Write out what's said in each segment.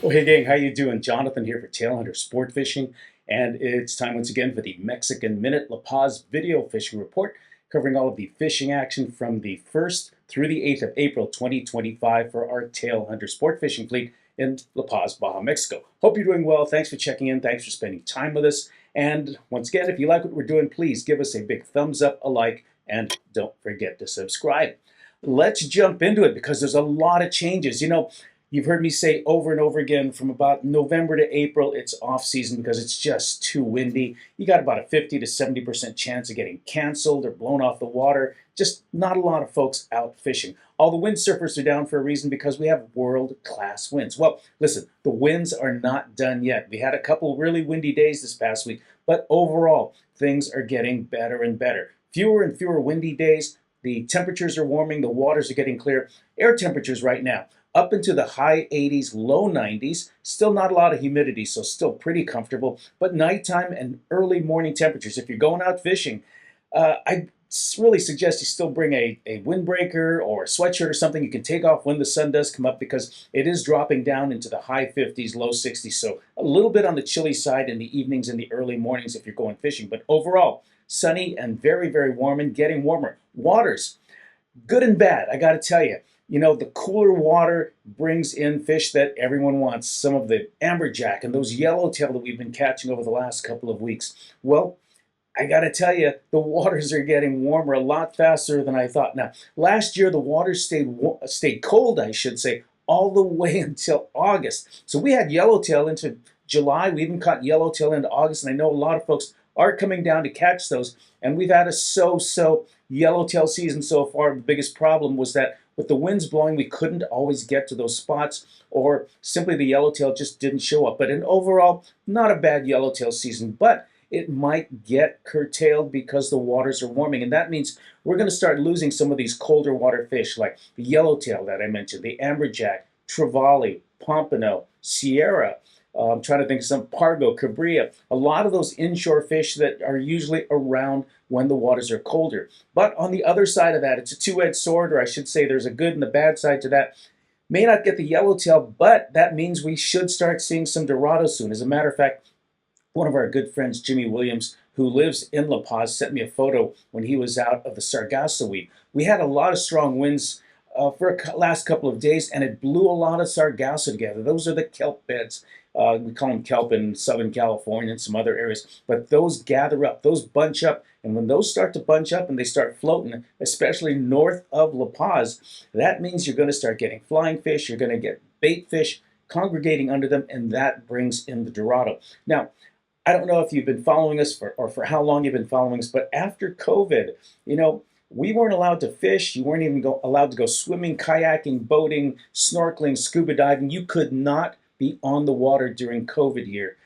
Well, hey gang, how you doing? Jonathan here for Tailhunter Sportfishing, and it's time once again for the Mexican Minute La Paz video fishing report, covering all of the fishing action from the 1st through the 8th of April 2025 for our Tailhunter Sportfishing fleet in La Paz, Baja, Mexico. Hope you're doing well. Thanks for checking in. Thanks for spending time with us. And once again, if you like what we're doing, please give us a big thumbs up, a like, and don't forget to subscribe. Let's jump into it because there's a lot of changes. You've heard me say over and over again, from about November to April, it's off season because it's just too windy. You got about a 50 to 70% chance of getting canceled or blown off the water. Just not a lot of folks out fishing. All the windsurfers are down for a reason, because we have world-class winds. Well, listen, the winds are not done yet. We had a couple really windy days this past week, but overall, things are getting better and better. Fewer and fewer windy days. The temperatures are warming. The waters are getting clear. Air temperatures right now up into the high 80s, low 90s. Still not a lot of humidity, so still pretty comfortable. But nighttime and early morning temperatures, if you're going out fishing, I really suggest you still bring a windbreaker or a sweatshirt or something you can take off when the sun does come up, because it is dropping down into the high 50s, low 60s. So a little bit on the chilly side in the evenings and the early mornings if you're going fishing. But overall, sunny and very, very warm and getting warmer. Waters, good and bad, I got to tell you. The cooler water brings in fish that everyone wants, some of the amberjack and those yellowtail that we've been catching over the last couple of weeks. Well, I got to tell you, the waters are getting warmer a lot faster than I thought. Now, last year, the waters stayed cold, I should say, all the way until August. So we had yellowtail into July. We even caught yellowtail into August, and I know a lot of folks are coming down to catch those. And we've had a so-so yellowtail season so far. The biggest problem was that with the winds blowing, we couldn't always get to those spots, or simply the yellowtail just didn't show up. But in overall, not a bad yellowtail season, but it might get curtailed because the waters are warming. And that means we're going to start losing some of these colder water fish, like the yellowtail that I mentioned, the amberjack, trevally, pompano, sierra. I'm trying to think of some, pargo, cabria, a lot of those inshore fish that are usually around when the waters are colder. But on the other side of that, it's a two-edged sword, or I should say there's a good and a bad side to that. May not get the yellowtail, but that means we should start seeing some dorado soon. As a matter of fact, one of our good friends, Jimmy Williams, who lives in La Paz, sent me a photo when he was out of the Sargasso weed. We had a lot of strong winds for the last couple of days, and it blew a lot of Sargasso together. Those are the kelp beds. We call them kelp in Southern California and some other areas. But those gather up, those bunch up, and when those start to bunch up and they start floating, especially north of La Paz, that means you're going to start getting flying fish, you're going to get bait fish congregating under them, and that brings in the dorado. Now, I don't know if you've been following us or for how long you've been following us, but after COVID, we weren't allowed to fish. You weren't even allowed to go swimming, kayaking, boating, snorkeling, scuba diving. You could not be on the water during COVID year.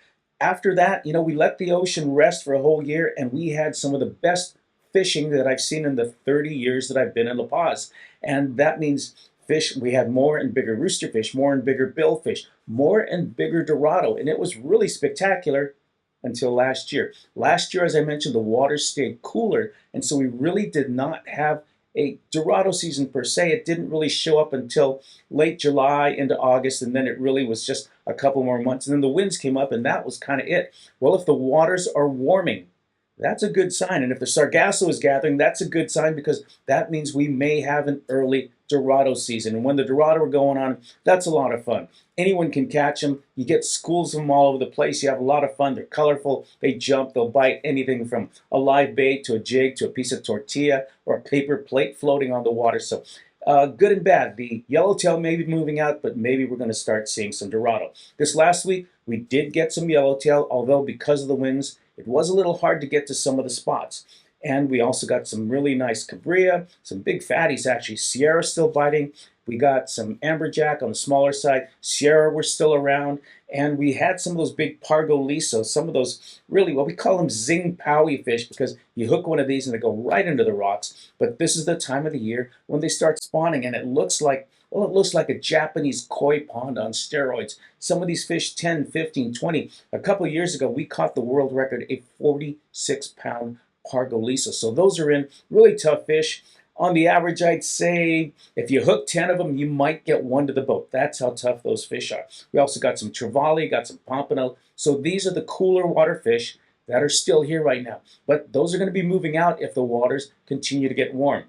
After that, we let the ocean rest for a whole year, and we had some of the best fishing that I've seen in the 30 years that I've been in La Paz. And that means fish, we had more and bigger rooster fish, more and bigger billfish, more and bigger dorado, and it was really spectacular until last year. Last year, as I mentioned, the water stayed cooler, and so we really did not have a dorado season per se. It didn't really show up until late July into August, and then it really was just a couple more months, and then the winds came up, and that was kind of it. Well, if the waters are warming, that's a good sign, and if the Sargasso is gathering, that's a good sign, because that means we may have an early Dorado season. And when the Dorado are going on, that's a lot of fun. Anyone can catch them. You get schools of them all over the place. You have a lot of fun. They're colorful. They jump. They'll bite anything from a live bait to a jig to a piece of tortilla or a paper plate floating on the water. So good and bad. The yellowtail may be moving out, but maybe we're going to start seeing some Dorado. This last week, we did get some yellowtail, although because of the winds, it was a little hard to get to some of the spots. And we also got some really nice cabria, some big fatties actually. Sierra still biting. We got some amberjack on the smaller side. Sierra were still around. And we had some of those big pargolisos, some of those really, what we call them zing powie fish, because you hook one of these and they go right into the rocks. But this is the time of the year when they start spawning, and it looks like, well, it looks like a Japanese koi pond on steroids. Some of these fish, 10, 15, 20. A couple of years ago, we caught the world record, a 46-pound pargoliso. So those are in really tough fish. On the average, I'd say if you hook 10 of them, you might get one to the boat. That's how tough those fish are. We also got some trevally, got some pompano. So these are the cooler water fish that are still here right now. But those are going to be moving out if the waters continue to get warm.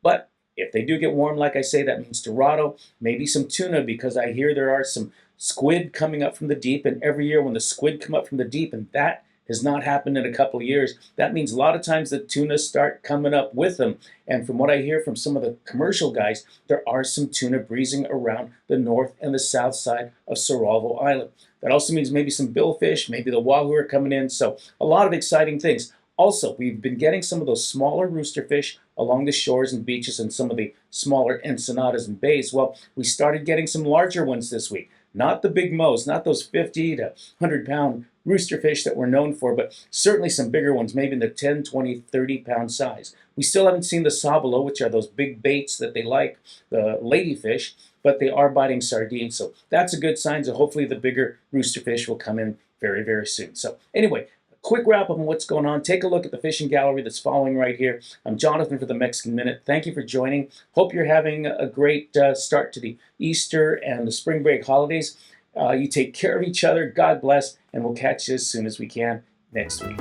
But if they do get warm, like I say, that means Dorado, maybe some tuna, because I hear there are some squid coming up from the deep. And every year when the squid come up from the deep, and that has not happened in a couple of years, that means a lot of times the tuna start coming up with them. And from what I hear from some of the commercial guys, there are some tuna breezing around the north and the south side of Soralvo Island. That also means maybe some billfish, maybe the wahoo are coming in. So a lot of exciting things. Also, we've been getting some of those smaller rooster fish along the shores and beaches and some of the smaller ensenadas and bays. Well, we started getting some larger ones this week. Not the big moes, not those 50 to 100-pound rooster fish that we're known for, but certainly some bigger ones, maybe in the 10, 20, 30-pound size. We still haven't seen the sabalo, which are those big baits that they like, the ladyfish, but they are biting sardines. So that's a good sign. So hopefully the bigger rooster fish will come in very, very soon. So anyway, quick wrap up on what's going on. Take a look at the fishing gallery that's following right here. I'm Jonathan for the Mexican Minute. Thank you for joining. Hope you're having a great start to the Easter and the spring break holidays. You take care of each other. God bless, and we'll catch you as soon as we can next week.